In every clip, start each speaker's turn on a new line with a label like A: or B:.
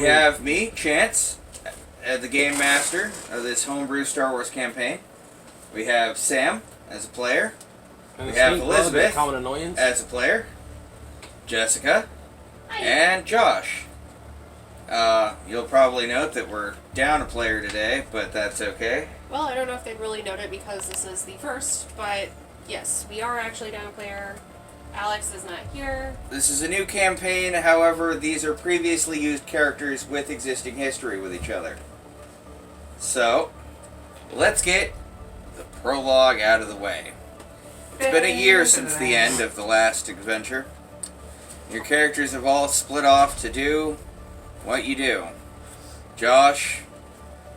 A: We have me, Chance, the game master of this Homebrew Star Wars campaign. We have Sam as a player.
B: And
A: we have Elizabeth
B: common annoyance.
A: as a player. Jessica.
C: Hi.
A: And Josh. You'll probably note that we're down a player today, but that's okay.
C: Well, I don't know if they'd really note it because this is the first, but yes, we are actually down a player. Alex is not here.
A: This is a new campaign, however, these are previously used characters with existing history with each other. So, let's get the prologue out of the way. It's been a year since the end of the last adventure. Your characters have all split off to do what you do. Josh,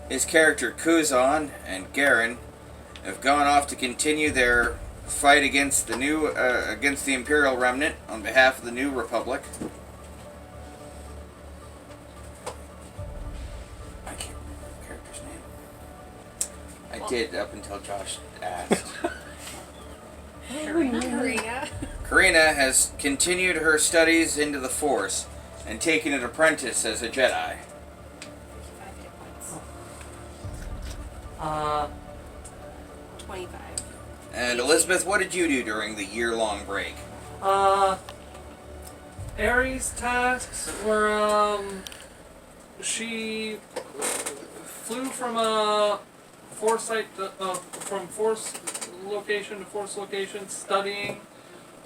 A: his character Kuzan, and Garen have gone off to continue their fight against the new against the Imperial Remnant on behalf of the New Republic. I can't remember the character's name. I did up until Josh asked.
C: Karina.
A: Karina has continued her studies into the Force and taken an apprentice as a Jedi.
C: 25.
A: And Elizabeth, what did you do during the year-long break?
D: Aries' tasks were, she flew from a from force location to force location, studying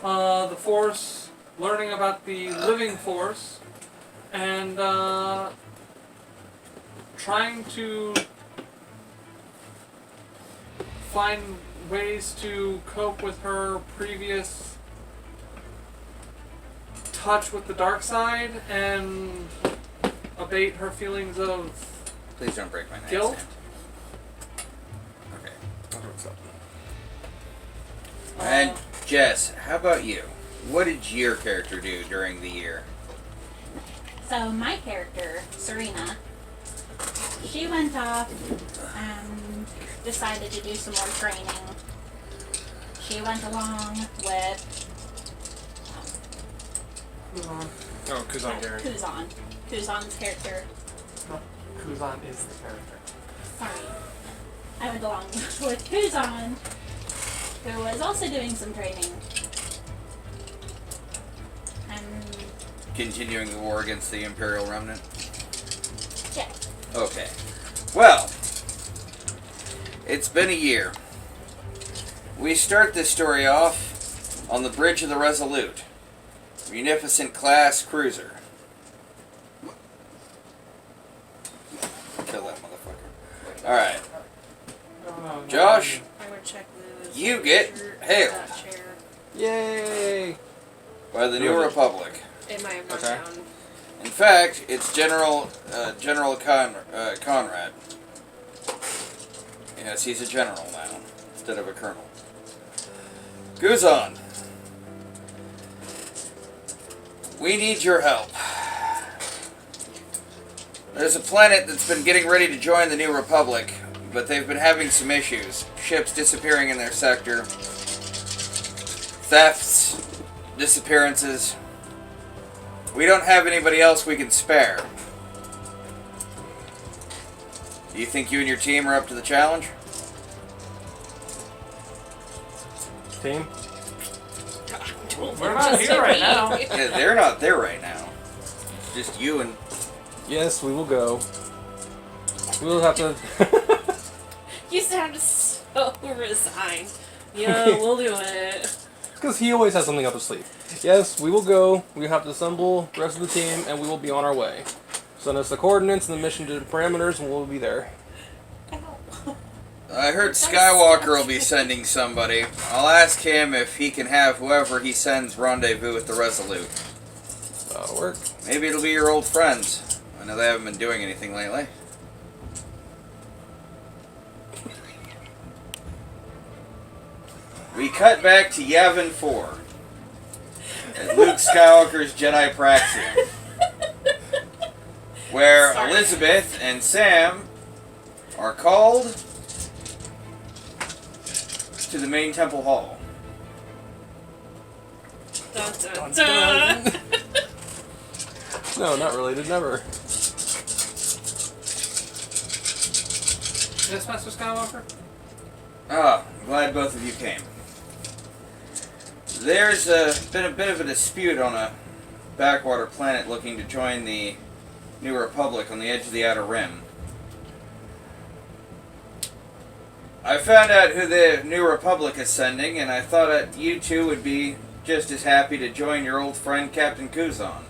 D: the Force, learning about the living Force, and trying to find ways to cope with her previous touch with the dark side and abate her feelings of
A: Please don't break my nightstand.
D: guilt.
A: Okay.
B: What's up?
A: And Jess, how about you? What did your character do during the year?
E: So my character, Serena, she went off and decided to do some more training. She went along with
B: Oh, Kuzan Garen.
E: Kuzan's character.
D: Kuzan is the character.
E: Sorry. I went along with Kuzan, who was also doing some training. And
A: Continuing the war against the Imperial Remnant?
E: yeah.
A: Okay. Well, it's been a year. We start this story off on the bridge of the Resolute, munificent class cruiser. Kill that motherfucker. Alright. Josh,
C: I would check the
A: you get hailed
C: chair.
B: Yay!
A: by the New Republic.
C: It might have gone
B: Okay.
C: down.
A: In fact, it's General Conrad. Yes, he's a general now, instead of a colonel. Guzan, we need your help. There's a planet that's been getting ready to join the New Republic, but they've been having some issues. Ships disappearing in their sector, thefts, disappearances. We don't have anybody else we can spare. Do you think you and your team are up to the challenge?
B: Team?
D: We're not here right now.
A: Yeah, they're not there right now. Just you and...
B: Yes, we will go. We'll have to...
C: You sound so resigned. Yeah, we'll do it.
B: Because he always has something up his sleeve. Yes, we will go. We have to assemble the rest of the team, and we will be on our way. Send us the coordinates and the mission to the parameters, and we'll be there.
A: I heard Skywalker will be sending somebody. I'll ask him if he can have whoever he sends rendezvous with the Resolute.
B: That'll work.
A: Maybe it'll be your old friends. I know they haven't been doing anything lately. We cut back to Yavin 4. At Luke Skywalker's Jedi Praxeum. Where
C: Sorry.
A: Elizabeth and Sam are called to the main temple hall.
C: Dun, dun, dun.
B: No, not related, never.
D: Yes, Master Skywalker?
A: Ah, I'm glad both of you came. There's been a bit of a dispute on a backwater planet looking to join the New Republic on the edge of the Outer Rim. I found out who the New Republic is sending, and I thought that you two would be just as happy to join your old friend Captain Kuzan.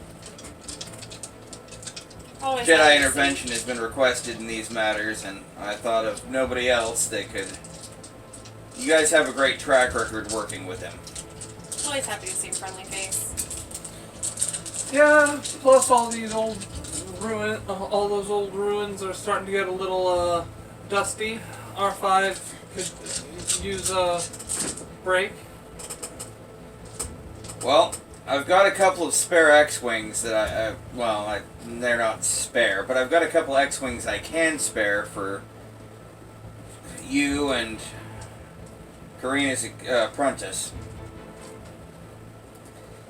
C: Always happy
A: Jedi
C: to
A: intervention has been requested in these matters, and I thought of nobody else that could... You guys have a great track record working with him.
C: Always happy to see a friendly face.
D: Yeah, plus all these old all those old ruins are starting to get a little dusty. R5 could use a break.
A: Well, I've got a couple of spare X-Wings that they're not spare, but I've got a couple X-Wings I can spare for you and Karina's apprentice.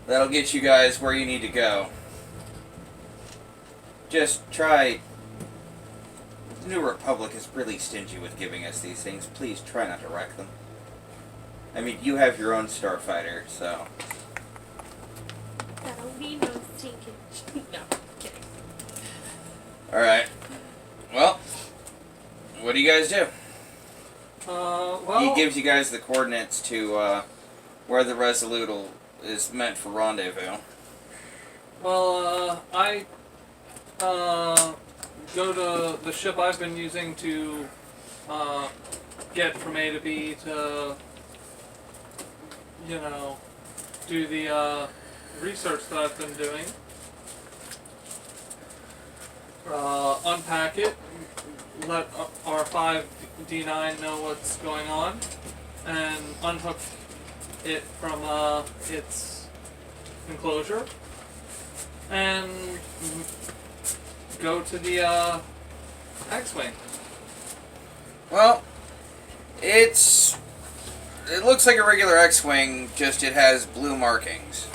A: That'll get you guys where you need to go. Just try... The New Republic is really stingy with giving us these things. Please try not to wreck them. I mean, you have your own starfighter, so...
C: That'll be no stinking. No, kidding.
A: Alright. Well, what do you guys do?
D: Well...
A: He gives you guys the coordinates to where the Resolute is meant for rendezvous.
D: Well, I go to the ship I've been using to get from A to B to, do the research that I've been doing. Unpack it, let R5 D9 know what's going on, and unhook it from its enclosure, and go to the X-Wing.
A: Well, it looks like a regular X-Wing, just it has blue markings.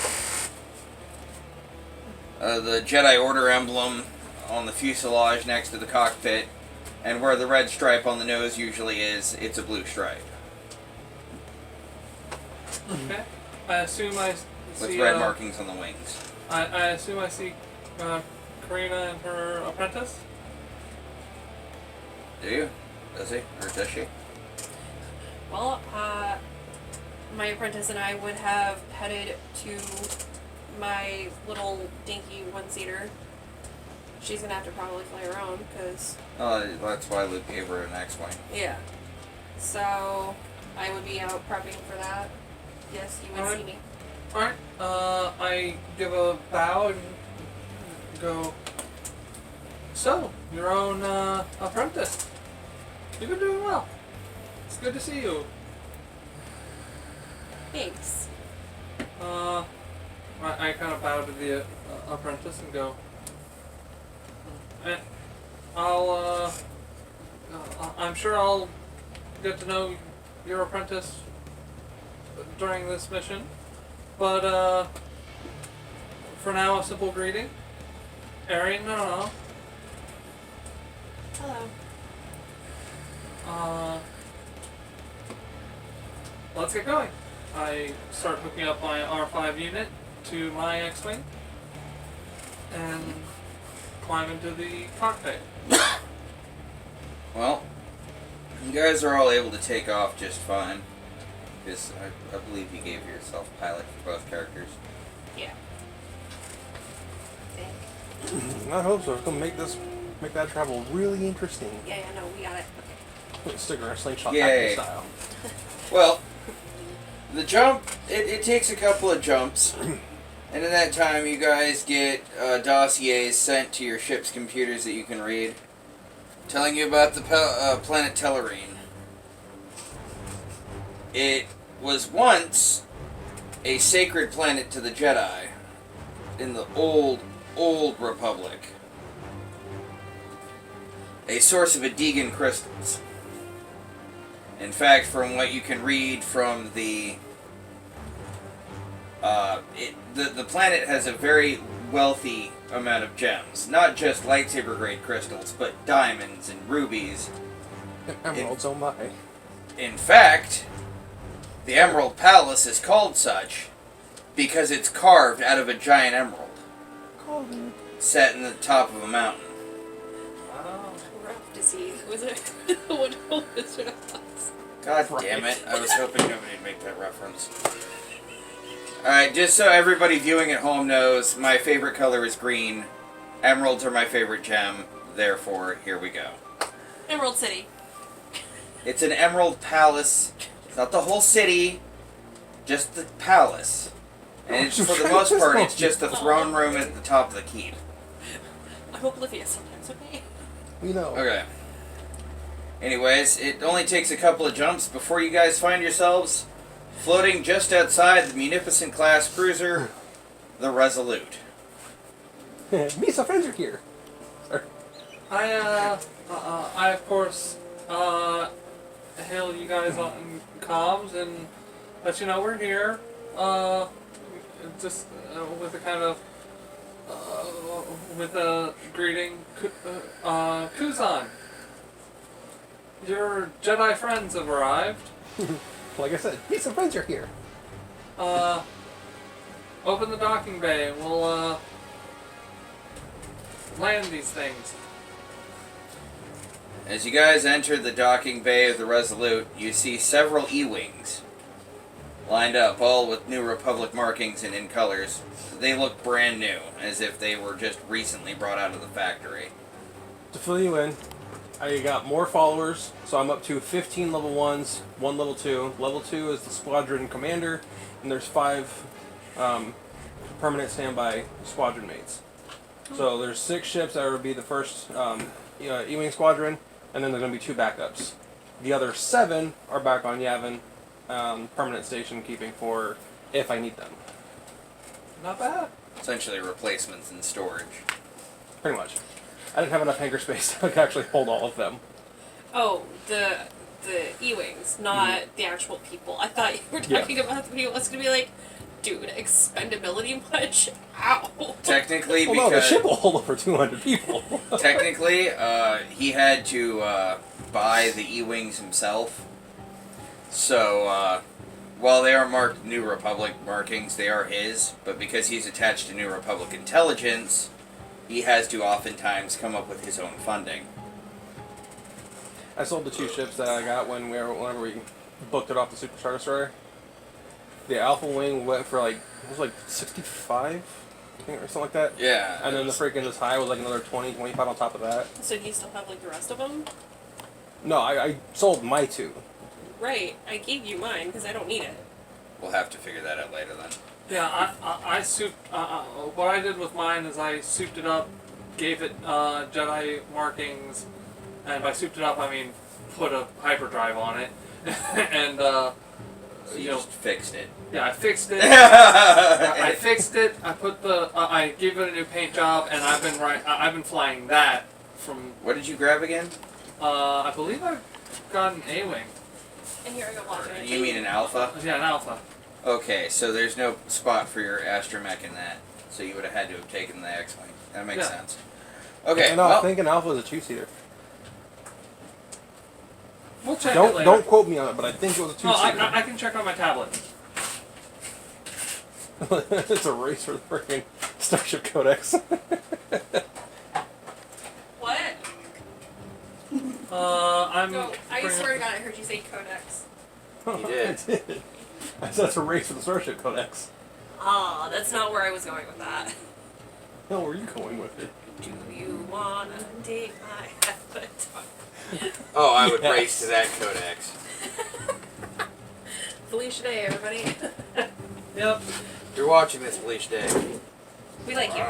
A: The Jedi Order emblem on the fuselage next to the cockpit, and where the red stripe on the nose usually is, it's a blue stripe.
D: Okay. I assume I
A: With
D: see
A: red markings on the wings.
D: I assume I see Karina and her apprentice.
A: Do you? Does he? Or does she?
C: Well, my apprentice and I would have headed to my little dinky one-seater. She's gonna have to probably fly her own, because...
A: Oh, that's why Luke gave her an X-Wing.
C: Yeah. So, I would be out prepping for that. Yes, you would
D: Alright.
C: see me.
D: Alright. I give a bow and go, so, your own apprentice. You've been doing well. It's good to see you.
C: Thanks.
D: I kind of bow to the apprentice and go, I'm sure I'll get to know your apprentice during this mission, but for now, a simple greeting. Arian, no.
C: Hello.
D: Let's get going. I start hooking up my R5 unit to my X-Wing and climb into the cockpit.
A: Well, you guys are all able to take off just fine. Because I believe you gave yourself pilot for both characters.
C: Yeah.
B: I hope so. It's gonna make that travel really interesting.
C: Yeah, no, we got it. Okay.
B: Stick around slingshot
A: Yay.
B: tactical style.
A: Well, the jump, it takes a couple of jumps. And in that time, you guys get dossiers sent to your ship's computers that you can read, telling you about the planet Tellarine. It was once a sacred planet to the Jedi in the old Republic. A source of Adegan crystals. In fact, from what you can read from the planet has a very wealthy amount of gems. Not just lightsaber grade crystals, but diamonds and rubies
B: Emeralds, oh my.
A: In fact, the Emerald Palace is called such because it's carved out of a giant emerald set in the top of a mountain.
D: Wow.
C: Rough to see. Was it what Wizard of Oz?
A: God damn it. I was hoping nobody would make that reference. Alright, just so everybody viewing at home knows, my favorite color is green. Emeralds are my favorite gem. Therefore, here we go.
C: Emerald City.
A: It's an emerald palace. It's not the whole city, just the palace. And it's, for the most part, it's just the throne room at the top of the keep.
C: I'm oblivious sometimes, okay?
B: We know.
A: Okay. Anyways, it only takes a couple of jumps before you guys find yourselves floating just outside the munificent class cruiser, the Resolute.
B: Misa friends are here.
D: I of course, hail you guys on comms and let you know we're here. Just with a kind of, with a greeting, Kuzan. Your Jedi friends have arrived.
B: Like I said, Misa friends are here.
D: Open the docking bay and we'll, land these things.
A: As you guys enter the docking bay of the Resolute, you see several E-Wings lined up, all with New Republic markings and in colors. They look brand new, as if they were just recently brought out of the factory.
B: To fill you in, I got more followers, so I'm up to 15 level 1s, 1 level 2. Level 2 is the squadron commander, and there's 5 permanent standby squadron mates. So there's 6 ships that would be the first E-Wing squadron, and then there's going to be 2 backups. The other 7 are back on Yavin, permanent station keeping for if I need them.
D: Not bad.
A: Essentially replacements in storage.
B: Pretty much. I didn't have enough hangar space to actually hold all of them.
C: Oh, the E-Wings, not the actual people. I thought you were talking about the people. I was gonna be like, dude, expendability much? Ow.
A: Technically,
B: Well, no, the
A: because
B: ship will hold over 200 people.
A: technically, he had to buy the E-Wings himself. So, while they are marked New Republic markings, they are his, but because he's attached to New Republic intelligence, he has to oftentimes come up with his own funding.
B: I sold the 2 ships that I got whenever we booked it off the Superstar Destroyer. The Alpha Wing went for it was like 65, I think, or something like that.
A: Yeah.
B: And then the freaking this high was like another 20, 25 on top of that.
C: So do you still have like the rest of them?
B: No, I sold my 2.
C: Right. I gave you mine because I don't need it.
A: We'll have to figure that out later then.
D: Yeah, I souped, what I did with mine is I souped it up, gave it Jedi markings, and by souped it up I mean put a hyperdrive on it, and
A: So you just fixed it.
D: yeah, I fixed it. I fixed it. I put I gave it a new paint job, and I've been flying that from.
A: What did you grab again?
D: I believe I've got an A-wing.
C: And here I go watching it.
A: You mean an Alpha?
D: Yeah, an Alpha.
A: Okay, so there's no spot for your astromech in that. So you would have had to have taken the X-Wing. That makes
D: Yeah.
A: sense. Okay,
B: And I
A: well,
B: think an Alpha is a 2-seater.
D: We'll check it later.
B: Don't quote me on it, but I think it was a 2-seater.
D: Oh, I can check on my tablet.
B: It's a race for the freaking Starship Codex.
C: What?
D: I'm.
C: No, I swear to God, I heard you say Codex.
A: You did.
B: I did. I said it's a race for the Starship Codex.
C: Ah, that's not where I was going with that.
B: Hell, where are you going with it?
C: Do you wanna take my avatar?
A: Oh, I would
B: Yes.
A: race to that Codex.
C: Felicia Day, everybody.
D: Yep.
A: You're watching this, Bleach Day.
C: We like you.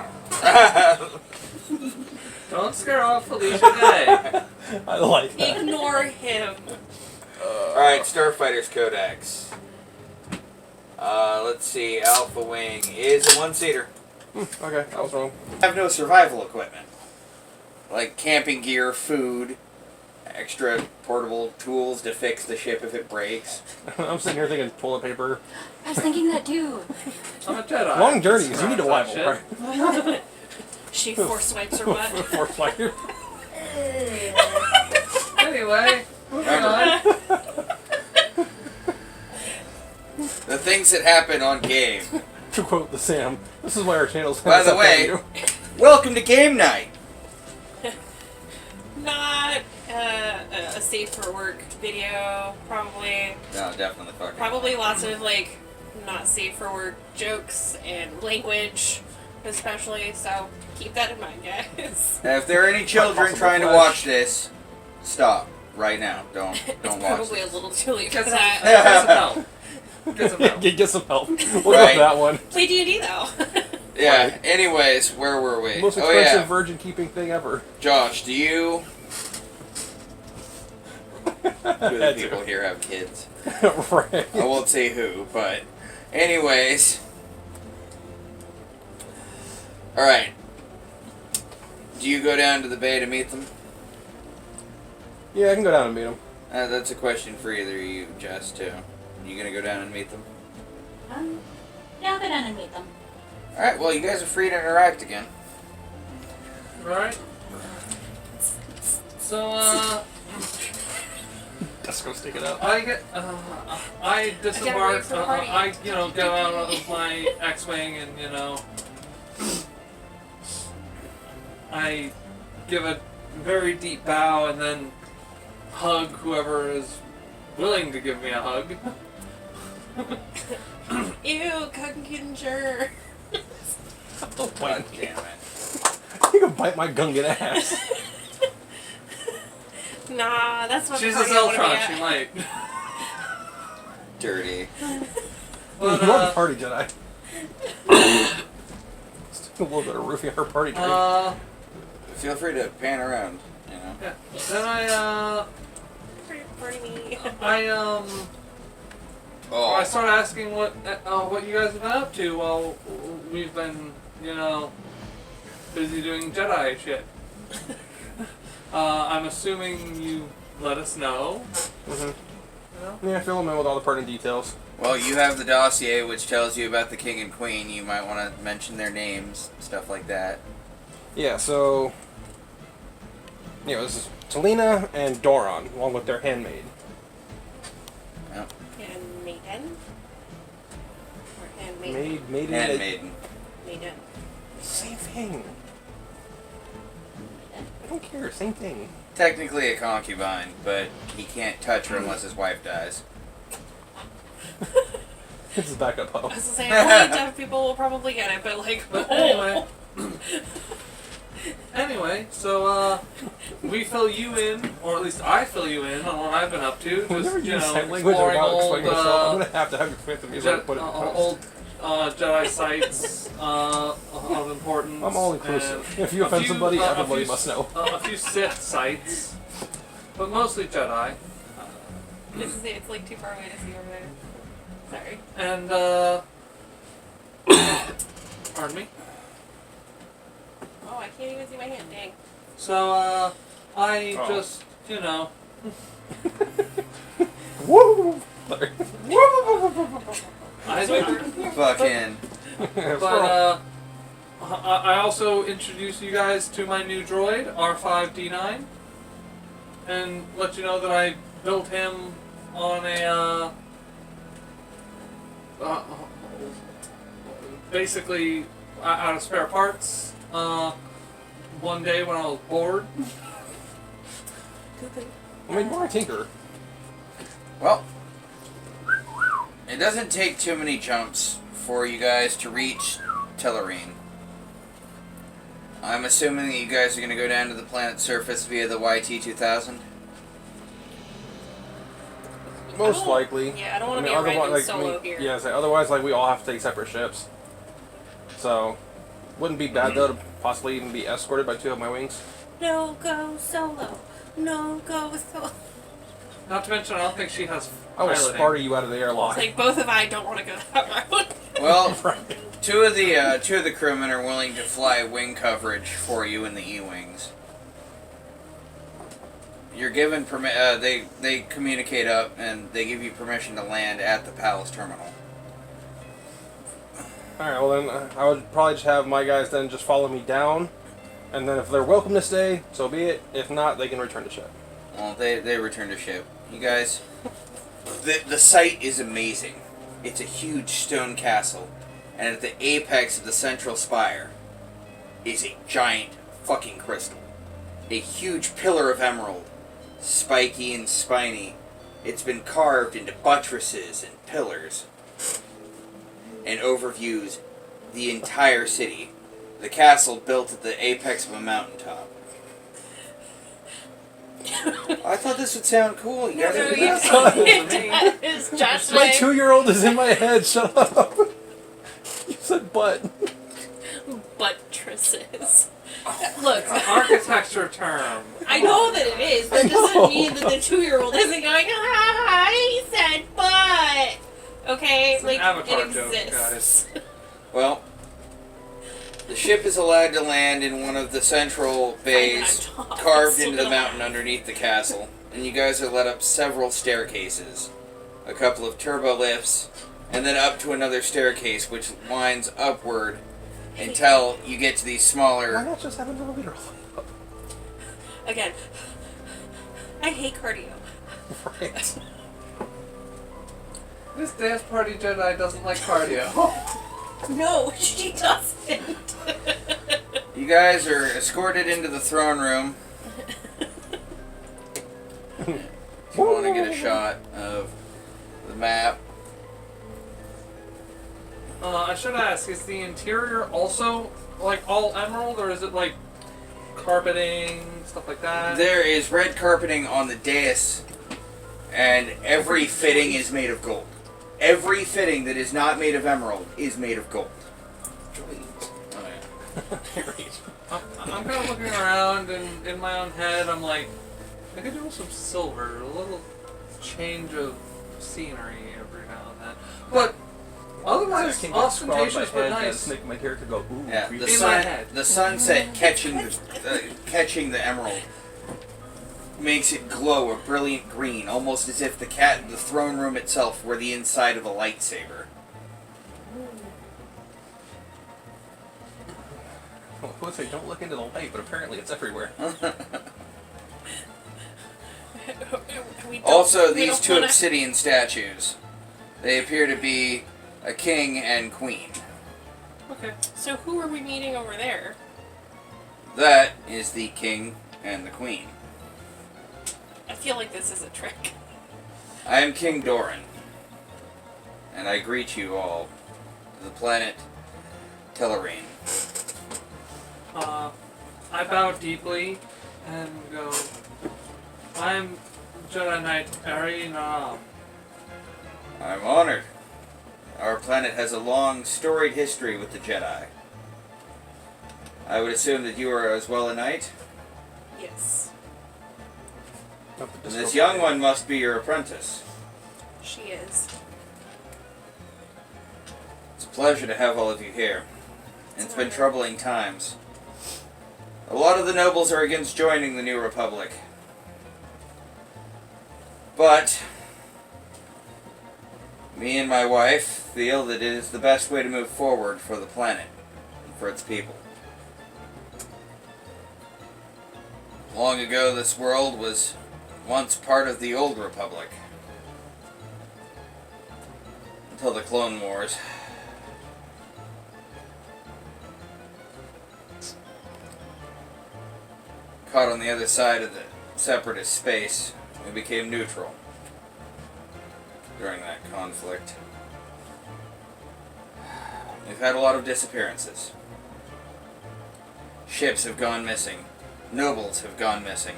D: Don't scare off Felicia Day.
B: I like that.
C: Ignore him.
A: Alright, Starfighter's Codex. Let's see, Alpha Wing is a 1-seater.
B: Okay, I was wrong.
A: Have no survival equipment. Like camping gear, food, extra portable tools to fix the ship if it breaks.
B: I'm sitting here thinking toilet paper.
E: I was thinking that too.
D: I'm a Jedi.
B: Long journeys, you need a
D: Surround
B: Bible,
D: that
B: right?
C: She force swipes her butt.
B: For fire.
D: Anyway,
A: Remember, the things that happen on game.
B: To quote the Sam, this is why our channel's
A: By the way, welcome to game night.
C: Not a safe for work video, probably.
A: No, definitely fucking.
C: Probably lots of like not safe for work jokes and language, especially. So keep that in mind, guys.
A: Now, if there are any children trying to watch this, stop right now. Don't
C: It's
A: watch
C: probably
A: this.
C: a little too late for
D: Get some,
C: that.
D: get some help. Get some help.
B: Get some help. We'll go
A: Right.
B: with that one.
C: Play D&D though.
A: Yeah. Anyways, where were we?
B: Most
A: Oh
B: expensive
A: yeah,
B: virgin keeping thing ever.
A: Josh, do you? Who of the
B: Had to.
A: people here have kids?
B: Right.
A: I won't say who, but anyways. Alright. Do you go down to the bay to meet them?
B: Yeah, I can go down and meet him.
A: That's a question for either of you, Jess, too. You gonna go down and meet them?
E: Yeah, I'll go down and meet them.
A: Alright, well, you guys are free to interact again.
D: Alright. So,
B: Let's go stick it up.
D: I disembark,
C: for the party.
D: I, get out of my X-Wing and, I give a very deep bow and then hug whoever is willing to give me a hug.
C: Ew, Gunginger.
B: Oh,
A: God damn it.
B: You can bite my Gungan ass.
C: Nah, that's not
D: She's
C: the
D: a
C: party I wanna be
D: Zeltron,
C: at.
D: she might.
A: Dirty.
D: But,
B: you are the party Jedi. Let's take a little bit of roofing her party drink.
A: Feel free to pan around,
D: yeah. Then
C: Party me.
D: I
A: Oh,
D: started asking what you guys have been up to while we've been, busy doing Jedi shit. I'm assuming you let us know.
B: Mm-hmm. Yeah, fill them in with all the pertinent details.
A: well, you have the dossier which tells you about the king and queen. You might want to mention their names, stuff like that.
B: Yeah, so... this is Talina and Doron, along with their handmaid.
A: Yep.
C: And maiden? Or handmaiden?
B: Maiden.
A: Handmaiden.
C: Maiden.
B: Same thing. I don't care, same thing.
A: Technically a concubine, but he can't touch her unless his wife dies.
B: It's a backup
C: I
B: hoe.
C: was gonna say, only deaf people will probably get it, but like,
D: But anyway, so we fill you in, or at least I fill you in on what I've been up to.
B: Whenever
D: Just
B: you use sign language
D: exploring
B: without
D: old,
B: explaining yourself, I'm gonna have to have you fit the music and put it in post.
D: old Jedi sites of importance.
B: I'm all inclusive.
D: and
B: If you
D: a
B: offend
D: few-
B: somebody,
D: a
B: everybody
D: few-
B: must know.
D: A few Sith sites, but mostly Jedi.
C: it's like too far away to see over there. Sorry.
D: And pardon me.
C: Oh, I can't even see my hand, dang.
D: So I
B: Oh.
D: just
B: Woo! Sorry.
D: I do.
A: Fucking.
D: But I also introduce you guys to my new droid, R5D9, and let you know that I built him on a basically out of spare parts. One day when I was bored.
B: I mean, you're a tinker.
A: Well, it doesn't take too many jumps for you guys to reach Tellarine. I'm assuming that you guys are going to go down to the planet's surface via the YT-2000.
B: Most
C: don't-
B: likely.
C: Yeah, I don't want to
B: mean,
C: be riding
B: otherwise,
C: solo here.
B: Yeah, so otherwise, we all have to take separate ships. So, wouldn't be bad though to possibly even be escorted by two of my wings.
C: No go solo. No go solo.
D: Not to mention, I don't think she has
B: I will
D: piloting.
B: Sparta you out of the airlock.
C: It's like both of I don't want to go that route.
A: Well,
B: Right.
A: two of the crewmen are willing to fly wing coverage for you in the E-wings. You're given they communicate up and they give you permission to land at the Palace terminal.
B: Alright, well then, I would probably just have my guys then just follow me down, and then if they're welcome to stay, so be it. If not, they can return to ship.
A: Well, they returned to ship. You guys, the site is amazing. It's a huge stone castle, and at the apex of the central spire is a giant fucking crystal. A huge pillar of emerald, spiky and spiny. It's been carved into buttresses and pillars, and overviews the entire city. The castle built at the apex of a mountaintop. I thought this would sound cool. You guys
C: No,
A: are
C: you
A: good.
C: don't. That is Josh.
B: My 2-year-old is in my head. Shut up. You said butt.
C: Buttresses. Look,
D: It's an architecture term.
C: I know that it is. That doesn't mean that the 2-year-old isn't going, ah, he said butt. Okay?
D: It's an
C: like,
D: Avatar
C: it
D: joke,
C: exists.
A: Well, the ship is allowed to land in one of the central bays
C: not
A: carved
C: dogs.
A: into the mountain underneath the castle, and you guys are led up several staircases, a couple of turbo lifts, and then up to another staircase which winds upward until you get to these
B: Why
A: smaller...
B: not just have an elevator?
C: Again, I hate cardio.
B: Right.
D: This dance party Jedi doesn't like cardio.
C: No, she doesn't.
A: You guys are escorted into the throne room. If you want to get a shot of the map.
D: I should ask, is the interior also like all emerald, or is it like carpeting, stuff like that?
A: There is red carpeting on the dais, and every fitting is made of gold. Every fitting that is not made of emerald is made of gold. Oh, yeah.
D: I'm kind of looking around, and in my own head, I'm like, I could do with some silver, a little change of scenery every now and then. But otherwise, ostentatious but nice.
B: Make my character go, ooh.
A: Yeah,
B: creepy.
A: the
D: In my head.
A: the sunset catching the emerald makes it glow a brilliant green, almost as if the throne room itself were the inside of a lightsaber.
B: Well, I would say don't look into the light, but apparently it's everywhere.
C: We don't-
A: Also,
C: we
A: these
C: don't
A: two
C: wanna-
A: obsidian statues. They appear to be a king and queen.
D: Okay.
C: So who are we meeting over there?
A: That is the king and the queen.
C: I feel like this is a trick.
A: I am King Doran, and I greet you all to the planet Tellarine.
D: I bow deeply and go, I'm Jedi Knight Ari Naram.
A: I'm honored. Our planet has a long, storied history with the Jedi. I would assume that you are as well a knight,
C: Yes,
B: Not the
A: and
B: disco
A: this young
B: ball.
A: one must be your apprentice.
C: she is.
A: It's a pleasure to have all of you here. It's been troubling times. A lot of the nobles are against joining the New Republic. But me and my wife feel that it is the best way to move forward for the planet and for its people. Long ago, this world was once part of the Old Republic. Until the Clone Wars. Caught on the other side of the separatist space, we became neutral during that conflict. We've had a lot of disappearances. Ships have gone missing. Nobles have gone missing.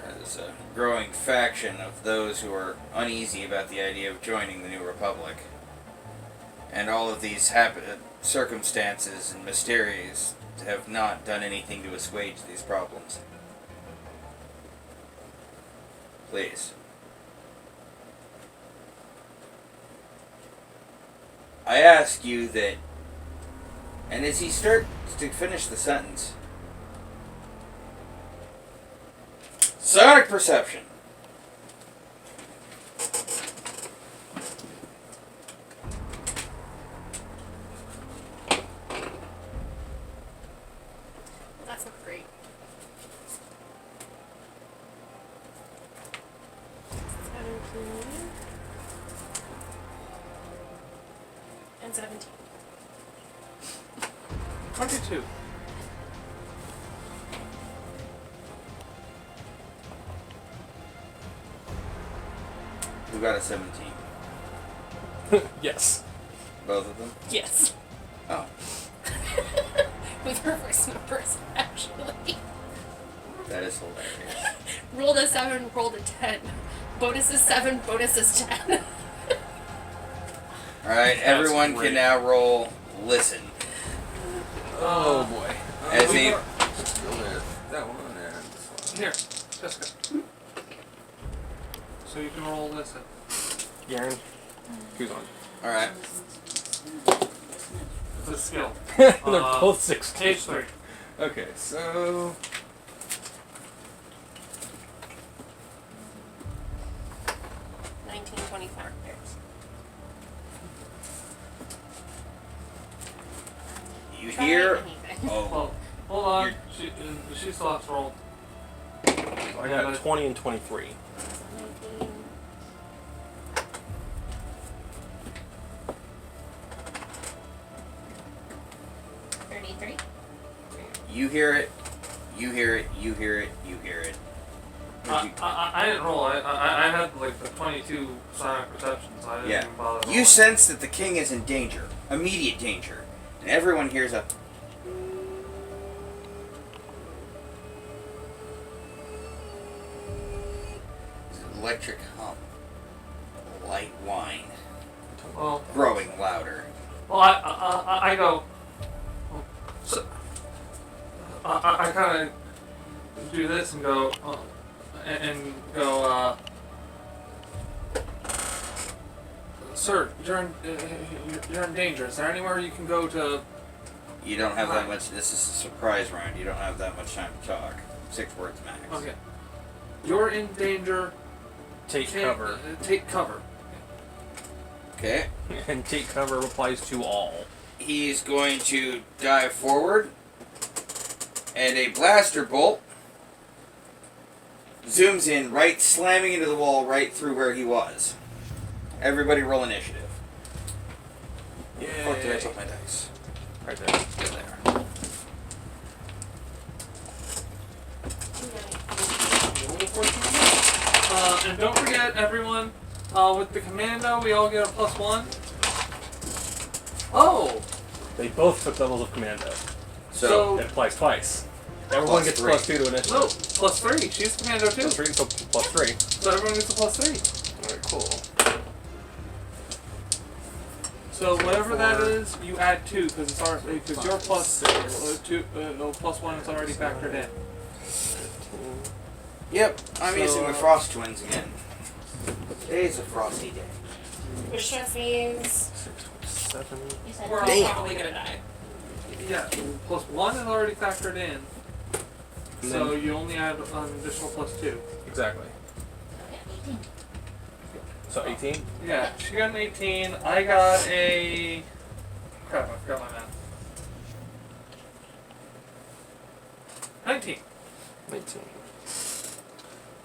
A: There's a growing faction of those who are uneasy about the idea of joining the New Republic. And all of these circumstances and mysteries have not done anything to assuage these problems. Please. I ask you that, and as he starts to finish the sentence, sonic perception.
C: That's not great. And 17.
D: 22.
A: Who got a 17?
B: Yes.
A: Both of them?
C: Yes.
A: Oh.
C: With reverse numbers, actually.
A: That is hilarious.
C: Rolled a 7, rolled a 10. Bonus is 7, bonus is 10.
A: Alright, everyone
B: great.
A: can now roll listen.
B: Oh boy.
A: As
D: we
A: he
D: are-
B: Let's go with that one and this one.
D: Here, Jessica. So you can roll this in.
B: Garen, who's on?
A: Alright.
D: It's a skill.
B: They're
D: Uh,
B: both 6.
D: Page 3.
B: Okay, so
C: 1924.
A: You
C: Try
A: hear.
C: anything.
A: Oh.
D: Well, hold on. She still has to roll.
B: I got 20 and 23.
C: 19.
A: You hear it. You hear it. You hear it. You hear it.
D: I didn't roll. I had like the 22 sonic perception, so I didn't
A: Yeah.
D: even bother.
A: You
D: rolling.
A: sense that the king is in danger. Immediate danger. And everyone hears a. Electric hum. Light whine.
D: Well,
A: Growing louder.
D: I go. So, I kind of do this and go, and go. Sir, you're in danger. Is there anywhere you can go to?
A: You don't have that much. This is a surprise round. You don't have that much time to talk. 6 words max.
D: Okay. You're in danger.
B: Take cover.
D: Take cover.
A: Okay.
B: And take cover applies to all.
A: He's going to dive forward, and a blaster bolt zooms in, right, slamming into the wall right through where he was. Everybody roll initiative.
B: Yay.
A: Fuck, did I put my dice?
B: Right there.
A: Good there.
D: And don't forget, everyone, with the commando, we all get a +1. Oh!
B: They both took levels of commando.
A: So,
B: It applies twice. Everyone gets
A: +3.
B: +2 to initiative.
D: No, +3. She's commando too.
B: +3, so +3.
D: So everyone gets a +3.
B: Alright, cool.
D: So whatever that is, you add 2 because your +1 is already factored in.
A: yep, I'm
D: So,
A: using the Frost Twins again. Today's a frosty day.
C: Which just means
B: 6, 7.
E: You said
C: we're all
A: Damn.
C: probably gonna die.
D: Yeah, +1 is already factored in.
B: And
D: So
B: then-
D: you only add an additional +2.
B: Exactly.
E: Okay, 18.
B: So 18?
D: Yeah, she got an 18. I got a. Crap, I forgot my math. 19.
B: 19.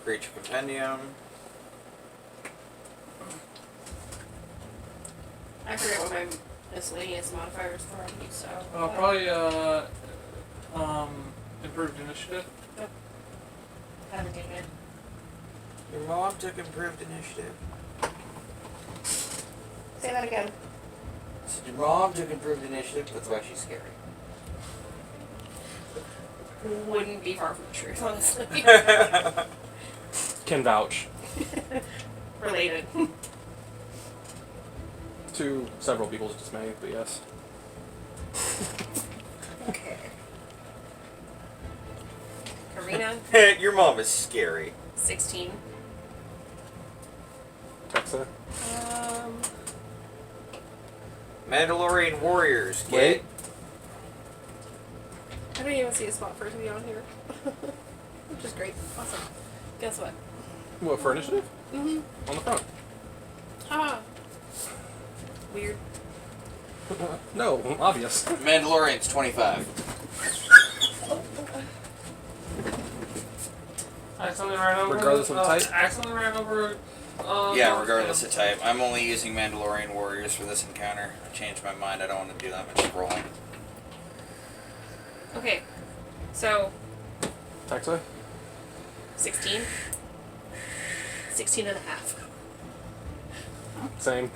A: Creature Compendium.
C: I forget what my miscellaneous modifiers were already, so.
D: Probably improved initiative.
C: Haven't taken it.
A: Your mom took improved initiative.
C: Say that again.
A: Your mom took improved initiative, that's why she's scary.
C: Wouldn't be far from the truth, honestly.
B: Can vouch.
C: Related.
B: To several people's dismay, but yes.
C: Okay. Karina,
A: Your mom is scary.
C: 16.
B: Texa?
A: Mandalorian Warriors, kid.
B: Wait.
C: I don't even see a spot for it to be on here. Which is great. Awesome. Guess what?
B: What, for initiative?
C: Mm-hmm.
B: On the front.
C: Ah. Weird.
B: No, obvious.
A: Mandalorian's 25.
D: I accidentally ran over.
B: Regardless of the type?
D: I accidentally ran over
A: Yeah, regardless of type. I'm only using Mandalorian warriors for this encounter. I changed my mind. I don't want to do that much scrolling.
C: Okay. So,
B: Tax away?
C: 16. 16 and a half.
B: Same.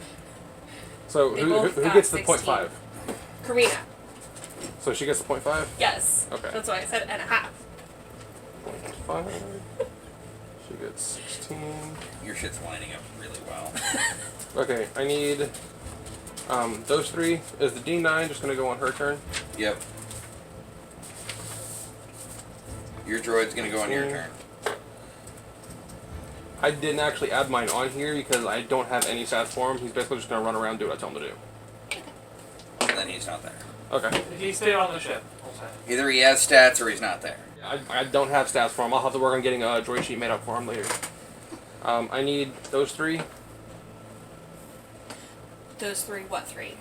B: So
C: They
B: who
C: both got
B: gets the
C: 16.
B: 0.5?
C: Karina.
B: So she gets the 0.5?
C: Yes.
B: Okay.
C: That's why I said and a half.
B: 0.5. She gets 16.
A: Your shit's lining up really well.
B: Okay, I need those three. Is the D9 just gonna go on her turn?
A: Yep. Your droid's gonna go on your turn.
B: I didn't actually add mine on here because I don't have any stats for him. He's basically just gonna run around and do what I tell him to do.
A: And then he's not there.
B: Okay.
D: He stayed on the ship. We'll say.
A: Either he has stats or he's not there.
B: I don't have stats for him. I'll have to work on getting a droid sheet made up for him later. I need those three.
C: Those three, what three?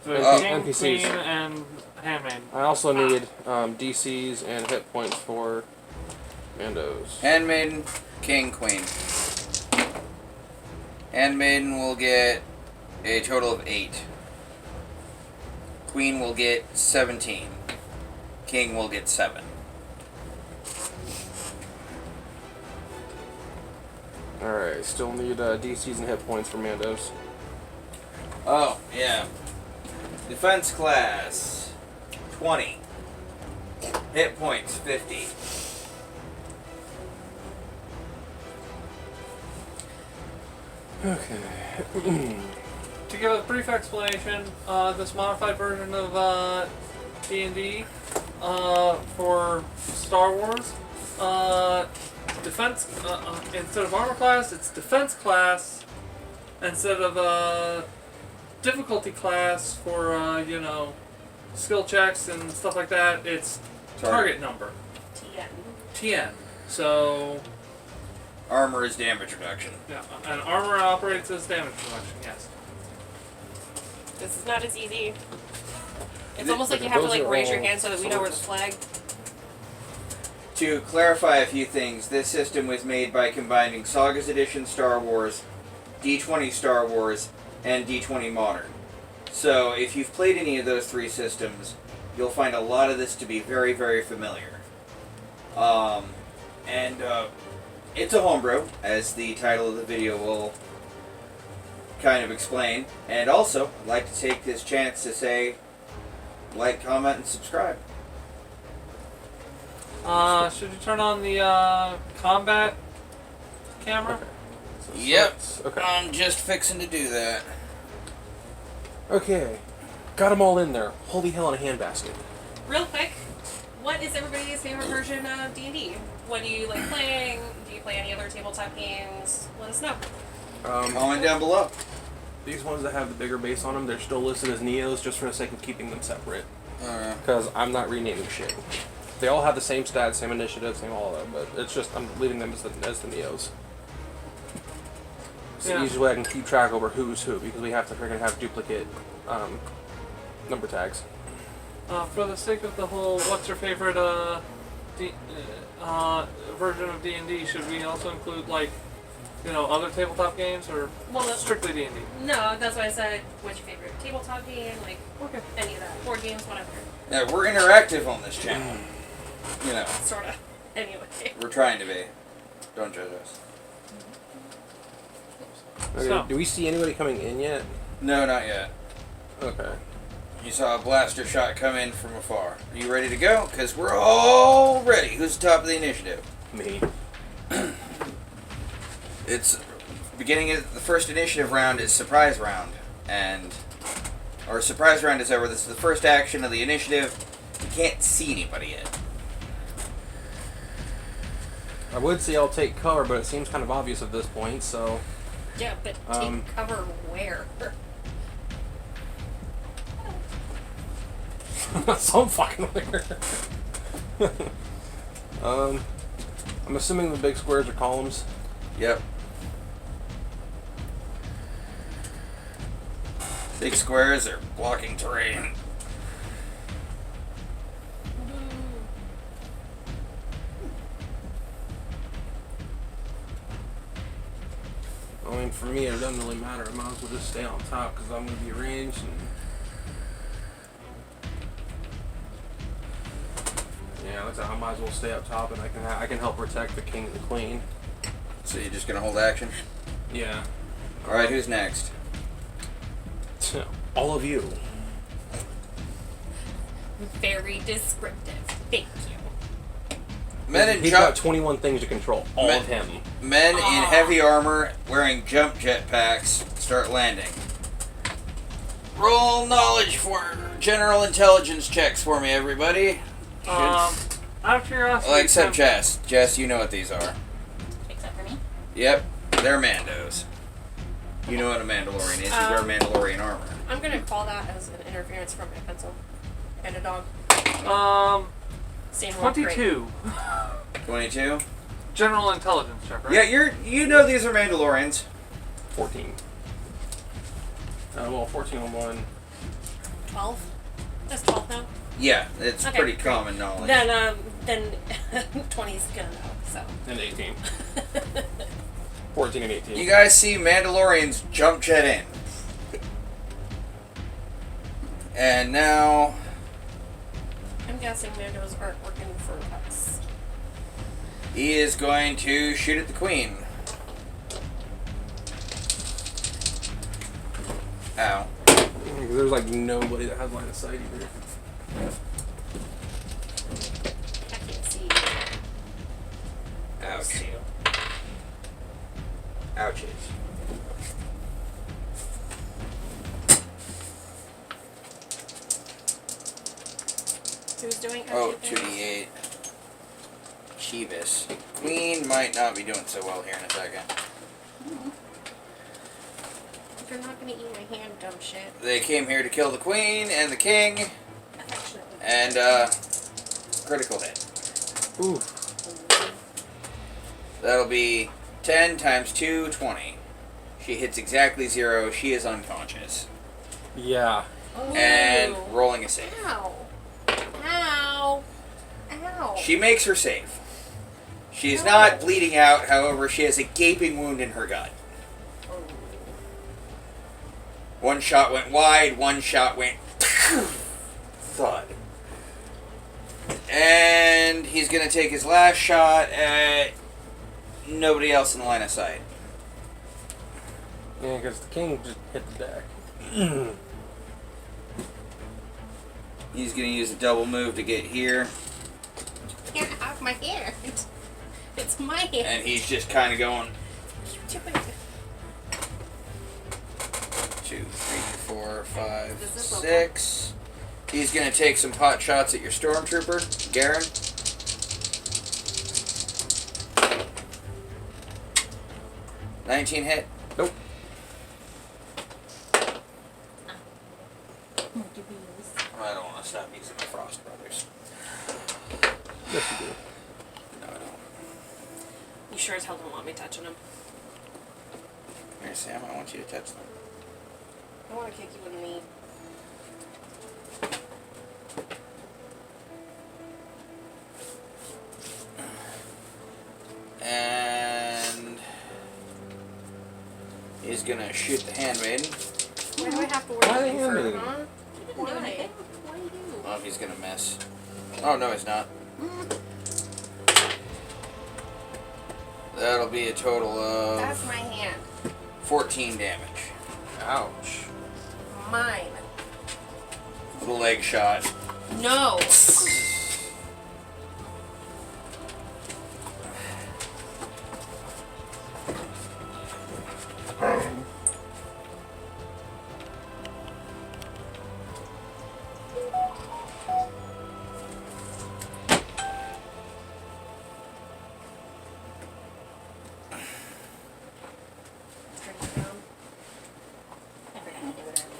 D: So
B: Oh,
D: King,
B: NPCs.
D: Queen, and Handmaid.
B: I also need DCs and hit points for Mandos.
A: Handmaiden, King, Queen. Handmaiden will get a total of 8. Queen will get 17. King will get 7.
B: Alright, still need DCs and hit points for Mandos.
A: Oh, yeah. Defense class 20. Hit points 50.
B: Okay.
D: To give a brief explanation, this modified version of D&D for Star Wars, defense instead of armor class, it's defense class. Instead of difficulty class for skill checks and stuff like that, it's target number. TN. So
A: Armor is damage reduction.
D: yeah, and armor operates as damage reduction. Yes.
C: This is not as easy. It's
A: Th-
C: almost like you have to
B: those
C: like
B: are
C: raise your
B: all
C: hand so that we know where the
B: swords.
C: flag.
A: To clarify a few things, this system was made by combining Saga's Edition Star Wars, D20 Star Wars, and D20 Modern. So if you've played any of those three systems, you'll find a lot of this to be very, very familiar. It's a homebrew, as the title of the video will kind of explain. And also, I'd like to take this chance to say, like, comment, and subscribe.
D: Should you turn on the combat camera?
B: Okay. So
A: Yep.
B: swords. Okay.
A: I'm just fixing to do that.
B: Okay. Got them all in there. Holy hell in a handbasket.
C: Real quick, what is everybody's favorite version of D&D? What do you like playing? Do you play any other tabletop games? Let us know.
A: Comment down below.
B: These ones that have the bigger base on them, they're still listed as Neos just for the sake of keeping them separate.
A: Alright.
B: Because I'm not renaming shit. They all have the same stats, same initiative, same all of that, but it's just, I'm leaving them as the Neos. It's the
D: Yeah.
B: easiest way I can keep track over who's who, because we have to freaking have duplicate number tags.
D: For the sake of the whole, what's your favorite version of D&D? Should we also include other tabletop games or
C: Well,
D: strictly D&D?
C: no, that's why I said, what's your favorite tabletop game? Like,
D: Okay.
C: any of that. Board games, whatever.
A: Yeah, we're interactive on this channel. You know,
C: Sort of. Anyway.
A: we're trying to be. Don't judge us.
B: Okay,
D: So-
B: do we see anybody coming in yet?
A: No, not yet.
B: Okay.
A: You saw a blaster shot come in from afar. Are you ready to go? Because we're all ready. Who's top of the initiative?
B: Me.
A: It's beginning of the first initiative round is surprise round, and our surprise round is over. This is the first action of the initiative. You can't see anybody yet.
B: I would say I'll take cover, but it seems kind of obvious at this point, so...
C: Yeah, but take cover where?
B: Some fucking where. I'm assuming the big squares are columns.
A: Yep. Big squares are blocking terrain.
B: I mean, for me, it doesn't really matter. I might as well just stay on top because I'm going to be ranged. And yeah, I might as well stay up top, and I can help protect the king and the queen.
A: So you're just gonna hold action?
B: Yeah.
A: Alright, who's next?
B: All of you.
C: Very descriptive. Thank you.
B: He's got 21 things to control. All of him.
A: Men in heavy armor wearing jump jetpacks start landing. Roll knowledge for general intelligence checks for me, everybody.
D: Out of curiosity.
A: Well, except Jess. Jess, you know what these are.
E: Except for me.
A: Yep, they're Mandos. You know what a Mandalorian is. You wear Mandalorian armor.
C: I'm gonna call that as an interference from my pencil. And a dog. Same roll, great.
D: 22.
A: 22?
D: General intelligence check, right?
A: Yeah, you know these are Mandalorians.
B: 14. Well, 14 on 1.
C: 12? Just 12 now?
A: Yeah, it's
C: Okay,
A: pretty
C: great.
A: common knowledge.
C: Then 20's gonna know, so.
B: And 18. 14 and 18.
A: You guys see Mandalorians jump jet in. And now...
C: I'm guessing Mandos aren't working for us.
A: he is going to shoot at the queen. Ow.
B: There's like nobody that has line of sight either.
C: I can't see.
A: Ouch. Ouchies.
C: Who's doing
A: Oh,
C: everything?
A: 2d8. Chivas. Queen might not be doing so well here in a second.
C: You're not gonna eat my hand, dumb shit.
A: They came here to kill the queen and the king,
C: Affectionately.
A: and critical hit.
B: Ooh.
A: That'll be 10 times 2, 20. She hits exactly 0. She is unconscious.
B: Yeah.
C: Oh.
A: And rolling a save.
C: Ow. Ow. Ow.
A: She makes her save. She is not bleeding out, however, she has a gaping wound in her gut. One shot went wide, one shot went thud. And he's going to take his last shot at nobody else in the line of sight.
B: Yeah, because the king just hit the deck.
A: He's going to use a double move to get here.
C: Can't have my hand. It's my hand.
A: And he's just kind of going
C: Chip it.
A: 2, 3, 4, 5,
C: This is
A: 6. He's going to take some pot shots at your stormtrooper, Garen. $19 hit.
B: Nope.
A: I don't want to stop using my Frost Brothers.
B: Yes, you do.
A: No, I don't.
C: You sure as hell don't want me touching him.
A: Here, Sam, I want you to touch them.
C: I want to kick you in the knee.
A: And he's going to shoot the handmaiden.
C: Why do I have to
B: Why
C: worry
B: the
C: about
B: handmaiden?
C: you, huh? Why? Why do you?
A: Oh, he's going to miss. Oh, no, he's not. That'll be a total
C: That's
A: of
C: my hand.
A: 14 damage.
B: Ouch.
C: Mine.
A: The leg shot.
C: No.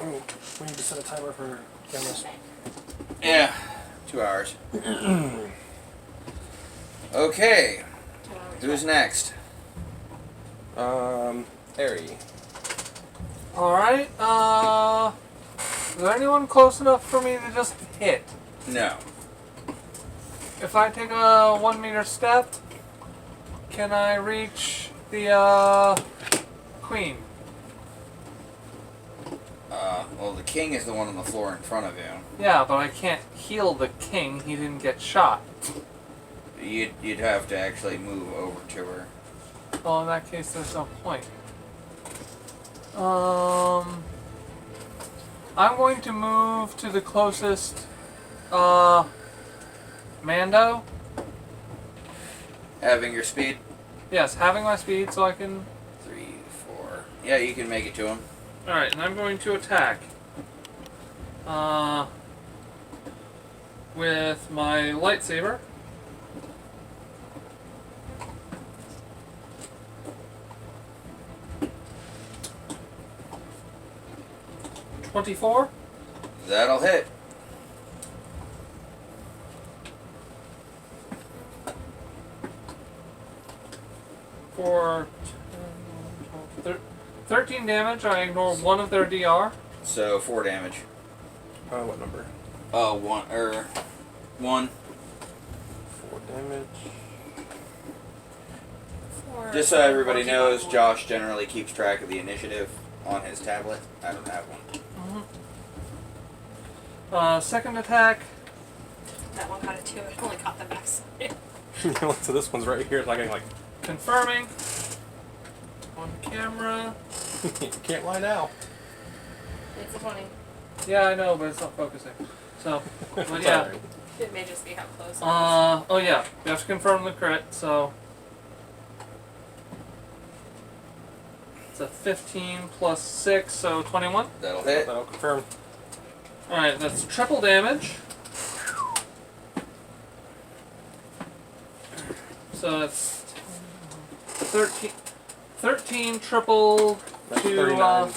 B: Oh, we need to set a timer for cameras.
A: Yeah, 2 hours. Okay, who's next?
B: Harry.
D: Alright, is there anyone close enough for me to just hit?
A: No.
D: If I take a 1 meter step, can I reach the, queen?
A: Well, the king is the one on the floor in front of you.
D: Yeah, but I can't heal the king. He didn't get shot.
A: You'd have to actually move over to her.
D: Well, in that case, there's no point. I'm going to move to the closest, Mando.
A: Having your speed?
D: Yes, having my speed so I can...
A: 3, 4. Yeah, you can make it to him.
D: Alright, and I'm going to attack. With my lightsaber. $24.
A: That'll hit.
D: For 13 damage. I ignore one of their DR.
A: So 4 damage.
B: What number?
A: 1.
B: 4 damage.
A: Just so everybody knows, Josh generally keeps track of the initiative on his tablet. I don't have one.
D: Second attack.
C: That one got a 2. It only got the max.
B: So this one's right here. It's like
D: Confirming. On camera.
B: you can't lie now.
C: It's a 20.
D: Yeah, I know, but it's not focusing. So, but
B: It's
D: yeah.
B: alright.
C: It may just be how close it is.
D: Oh yeah, you have to confirm the crit, so. It's a 15 plus 6, so 21.
A: That'll hit.
B: That'll confirm.
D: Alright, that's triple damage. So that's 13 triple
B: That's
D: to
B: 39.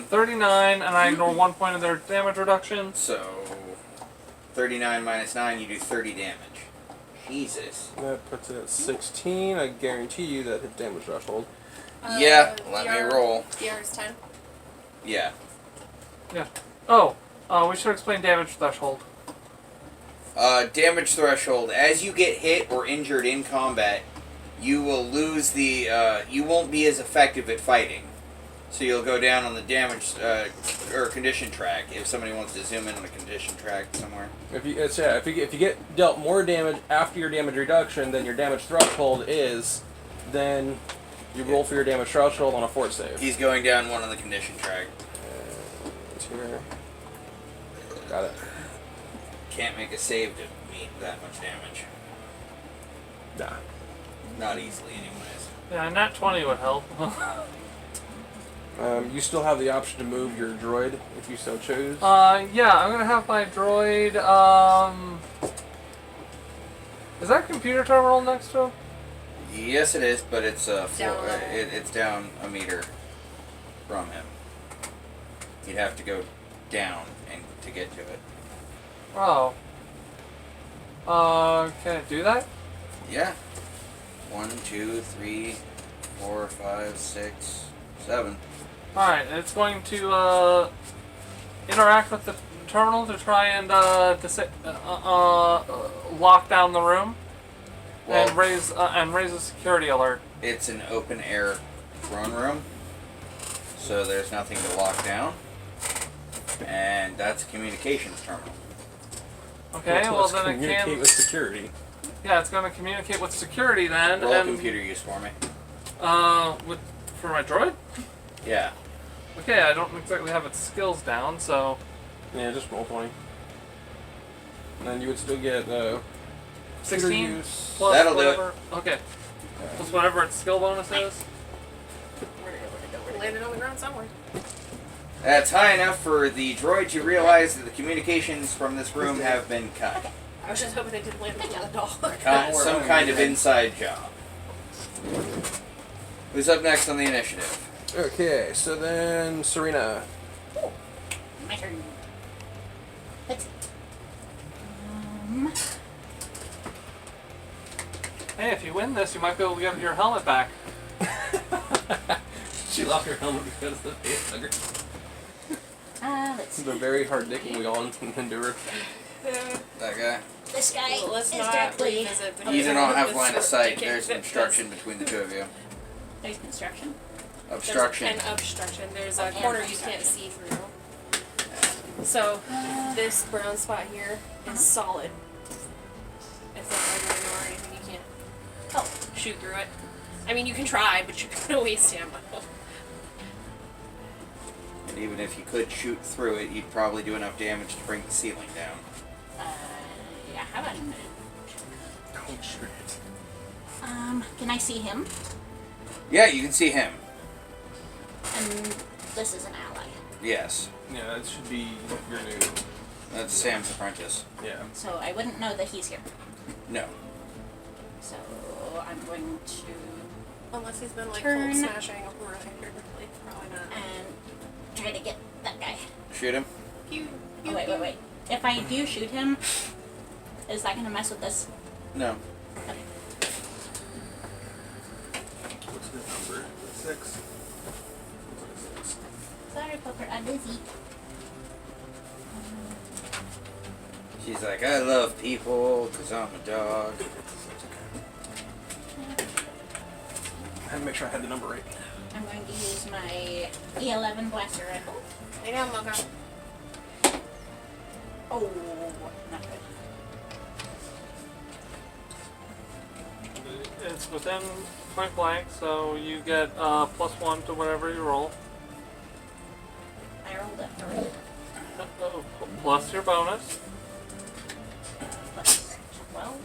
A: 39.
D: and I ignore 1 point of their damage reduction.
A: So 39 minus 9, you do 30 damage. Jesus.
B: That puts it at 16. I guarantee you that hit damage threshold.
A: Yeah, let me roll.
C: DR is 10.
A: Yeah.
D: Oh, we should explain damage threshold.
A: Damage threshold. As you get hit or injured in combat, you will lose the. You won't be as effective at fighting. So you'll go down on the damage or condition track. If somebody wants to zoom in on a condition track somewhere.
B: If you get dealt more damage after your damage reduction than your damage threshold is, then you roll for your damage threshold on a fort save.
A: He's going down one on the condition track.
B: It's here. Got it.
A: Can't make a save to meet that much damage.
B: Nah.
A: Not easily, anyways.
D: Yeah, nat 20 would help.
B: You still have the option to move your droid if you so choose.
D: Yeah, I'm gonna have my droid, is that computer terminal next to him?
A: Yes, it is, but it's
C: Down a level.
A: it's down a meter from him. You'd have to go down and to get to it.
D: Oh. Can I do that?
A: Yeah. 1, 2, 3, 4, 5, 6, 7.
D: Alright, it's going to, interact with the terminal to try and, lock down the room.
A: Well,
D: And raise a security alert.
A: it's an open air throne room, so there's nothing to lock down, and that's a communications terminal.
D: Okay, well
B: let's
D: then it
B: communicate
D: can.
B: with security.
D: Yeah, it's going to communicate with security then.
A: Roll
D: and
A: computer use for me.
D: for my droid.
A: Yeah.
D: Okay, I don't exactly have its skills down, so
B: Yeah, just roll 20. And then you would still get
D: 16
B: use.
D: plus
A: That'll do it.
D: whatever. Okay, plus whatever its skill bonus is.
C: Where'd it go? It landed on the ground somewhere.
A: That's high enough for the droid to realize that the communications from this room have been cut.
C: I was just hoping it didn't land on the dog.
A: Some kind of inside job. Who's up next on the initiative?
B: Okay, so then Serena.
E: My turn. Let's see.
D: Hey, if you win this, you might be able to get your helmet back.
B: She lost her helmet because of the face hugger.
E: Let's see.
B: The very hard dicking we all endure.
A: That guy.
E: This guy
C: Well, let's
E: is
C: not
E: directly.
C: revisit the
A: You do not have line of sight.
C: Can't
A: There's
C: fit
A: obstruction between the two of you.
E: There's construction.
A: Obstruction.
C: There's an obstruction. There's a
E: And
C: corner you
E: obstruction.
C: can't see through. So, this brown spot here is solid. It's not like regular or anything. You can't shoot through it. I mean, you can try, but you're gonna waste ammo.
A: And even if you could shoot through it, you'd probably do enough damage to bring the ceiling down.
E: Yeah, how about him?
B: Don't shoot it.
E: Can I see him?
A: Yeah, you can see him.
E: And this is an ally.
A: Yes.
B: Yeah, that should be your new.
A: That's Sam's apprentice.
B: Yeah.
E: So I wouldn't know that he's here.
A: No.
E: So I'm going to
C: Unless he's been like
E: Turn.
C: Hulk smashing repeatedly. Probably not.
E: and try to get that guy.
A: Shoot him.
C: Pew,
E: Oh,
C: pew,
E: wait.
C: pew.
E: If I do shoot him, is that going to mess with this?
A: No.
E: Okay.
B: What's his number? 6.
E: Sorry, Poker, I'm busy.
A: She's like, I love people because I'm a dog.
B: I had to make sure I had the number right.
E: I'm going to use my E11 blaster rifle.
C: Lay down, Mocha.
E: Oh, not good.
D: It's within point blank, so you get +1 to whatever you roll.
E: I rolled a 3.
D: Plus your bonus.
E: Plus 12.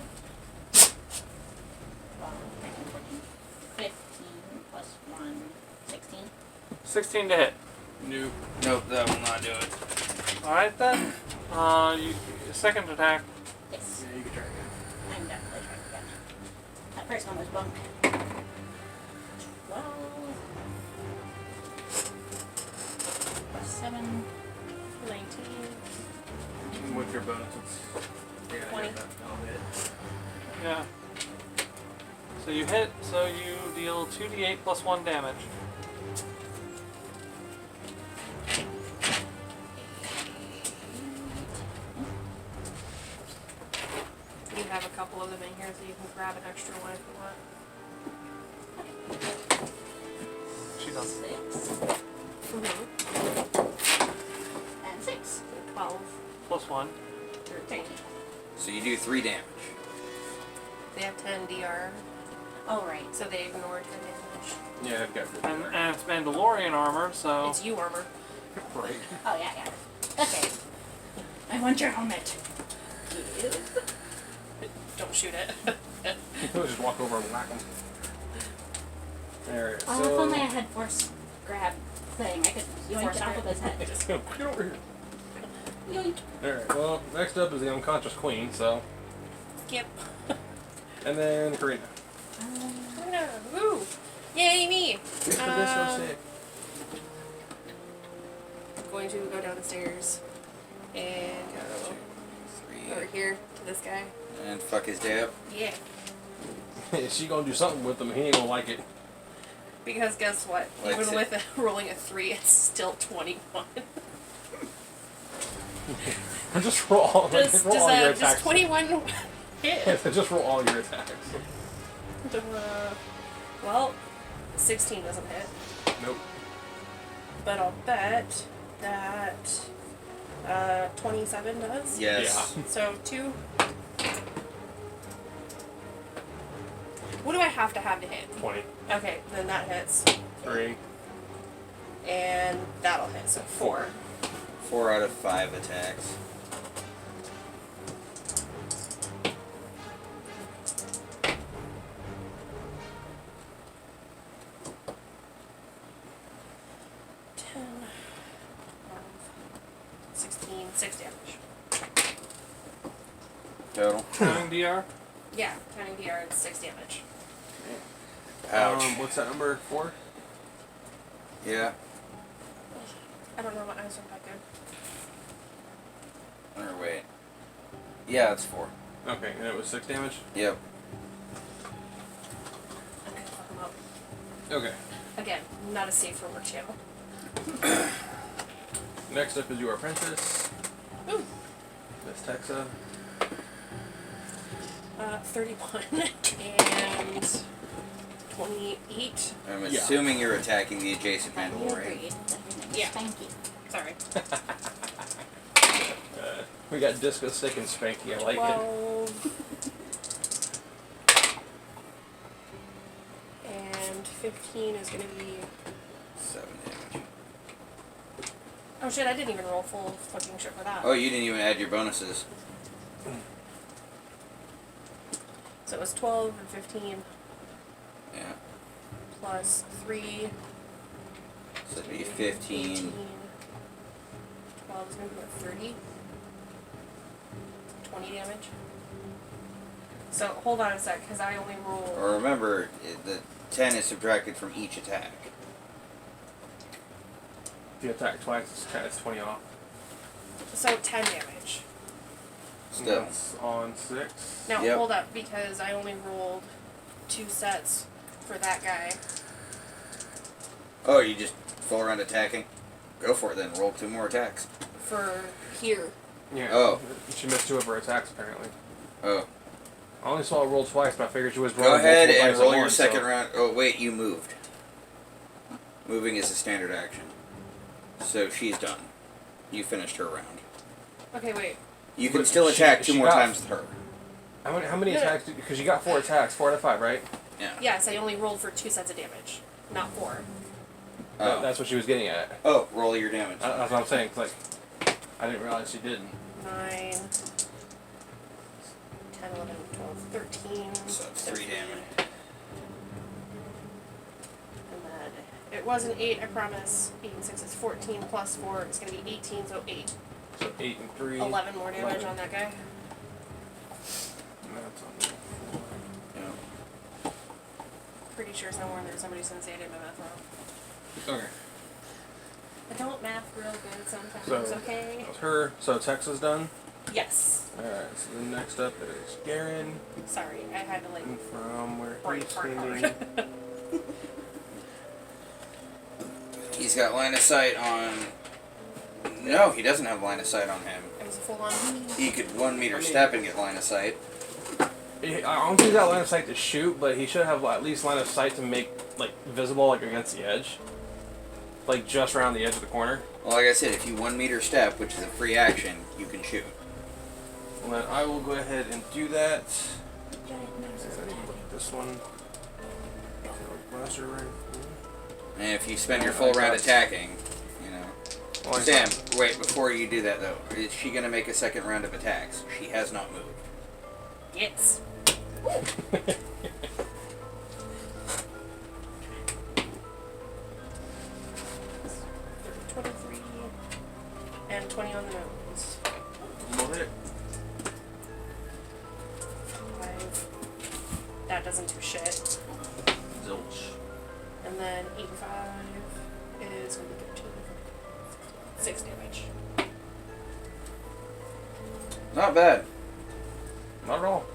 E: 15 plus 1, 16.
D: 16 to hit.
B: New.
A: Nope, that will not do it.
D: Alright then. Second attack.
E: Yes,
B: Yeah, you can try again.
E: I'm definitely trying again. That first one was bunk. 12 plus 7,
C: 19.
B: With your bonus, it's. Yeah,
C: 20.
B: I'll hit.
D: Yeah. So you hit, so you deal 2d8 plus 1 damage.
C: You have a couple of them in here, so you can grab an extra one if you want.
D: She does.
E: 6, and 6.
C: So 12.
D: Plus 1.
E: 13.
A: So you do 3 damage.
C: They have 10 DR,
E: Oh, right.
C: so they ignore 10 damage.
B: Yeah, I've got 50.
D: And it's Mandalorian armor, so.
C: It's you armor.
B: Right.
E: Oh, yeah. Okay. I want your helmet. Give.
C: Don't shoot it.
B: He'll just walk over and whack him. Alright,
E: Oh, if
B: so.
E: only I had force grab thing. I could yoink
C: Force
E: it off
C: grab.
E: of his head.
B: Just go, get over here.
E: Yoink.
B: Alright, well, next up is the unconscious queen, so.
C: Yep.
B: And then Karina.
C: Woo! Yay, me!
B: For this, so sick.
C: I'm going to go down the stairs and go
A: 2,
C: over
A: 3.
C: here to this guy.
A: And fuck his day up.
C: Yeah.
B: She gonna do something with him, he ain't gonna like it.
C: Because guess what?
A: Likes
C: Even
A: it.
C: with rolling a 3, it's still 21.
B: Just roll all,
C: Does
B: roll all your
C: does
B: attacks.
C: 21 hit?
B: Just roll all your attacks.
C: Well, 16 doesn't hit.
B: Nope.
C: But I'll bet that 27 does.
A: Yes.
B: Yeah.
C: So 2. What do I have to hit?
B: 20.
C: Okay, then that hits.
B: 3.
C: And that'll hit, so 4.
A: 4 out of 5 attacks.
C: Ten, 16, 6 damage.
A: Total.
D: Counting DR.
C: Yeah, counting DR, it's 6 damage.
A: Ouch.
B: What's that number? 4?
A: Yeah.
C: I don't know, my eyes aren't that good.
A: Or wait. Yeah, it's 4.
B: Okay, and it was 6 damage?
A: Yep.
C: I'm gonna fuck him up.
B: Okay.
C: Again, not a safe for work channel.
B: Next up is your apprentice,
C: Ooh.
B: Miss Texa.
C: 31 and 28.
A: I'm
B: Yeah.
A: assuming you're attacking the adjacent
E: That you
A: Mandalorian.
E: agreed.
C: Yeah.
E: Thank you.
C: Sorry.
B: We got Disco Stick and Spanky. I like it.
C: 12. And 15 is going to be...
A: 7 damage.
C: Oh shit, I didn't even roll full fucking shit for that.
A: Oh, you didn't even add your bonuses.
C: So it was 12 and 15
A: Yeah.
C: plus 3.
A: So it'd be 15.
C: 12 is going to be what, 30? 20 damage? So hold on a sec, because I only roll...
A: Or remember, the 10 is subtracted from each attack.
B: If you attack twice, it's 20 off.
C: So 10 damage.
A: Still.
B: That's on 6.
C: Now
A: Yep.
C: hold up, because I only rolled 2 sets for that guy.
A: Oh, you just full around attacking? Go for it then. Roll 2 more attacks.
C: For here.
B: Yeah.
A: Oh.
B: She missed 2 of her attacks, apparently.
A: Oh.
B: I only saw her roll twice, but I figured she was
A: Go
B: rolling
A: ahead
B: multiple
A: and
B: dice at
A: roll your
B: once,
A: second
B: so-
A: round. Oh, wait, you moved. Moving is a standard action. So she's done. You finished her round.
C: Okay, wait.
A: You can
B: But
A: still attack
B: she
A: 2 more
B: got-
A: times with her.
B: How many
C: No, no.
B: attacks? Because you got 4 attacks, 4 out of 5, right?
A: Yeah.
C: Yes, I only rolled for 2 sets of damage, not 4.
A: Oh.
B: That's what she was getting at.
A: Oh, roll your damage.
B: That's what I'm saying. 'Cause, like, I didn't realize she didn't.
C: 9, 10, 11, 12, 13.
A: So it's 3 damage.
C: And then it was an 8, I promise. 8 and 6 is 14 plus 4 is going to be 18, so 8.
B: So 8 and 3.
C: 11 more damage
B: 11.
C: on that guy.
B: And that's on
A: Yeah.
C: Pretty sure somewhere there's somebody saying I did my math wrong.
B: Okay.
C: I don't math real good sometimes,
B: So-
C: okay?
B: That was her. So Texas done.
C: Yes.
B: Alright, so the next up is Garen.
C: Sorry, I had to like...
B: From where
C: Break
B: he's
C: apart
B: standing.
C: hard.
A: He's got line of sight on... No, he doesn't have line of sight on him.
C: It was a full-on...
A: He could 1 meter step and get line of sight.
B: I don't think he's got line of sight to shoot, but he should have at least line of sight to make like visible, like against the edge, like just around the edge of the corner.
A: Well, like I said, if you 1 meter step, which is a free action, you can shoot.
B: And then I will go ahead and do that. I need to look at this one. Blaster rifle.
A: And if you spend your full round attacking, you know.
B: Well, I
A: Sam, wait, before you do that though, is she going to make a second round of attacks? She has not moved.
C: Yes. 23 and 20 on the nose.
B: Will hit.
C: 5. That doesn't do shit.
B: Zilch.
C: And then 85 is going to be 13. 6 damage.
A: Not bad.
B: Not at all.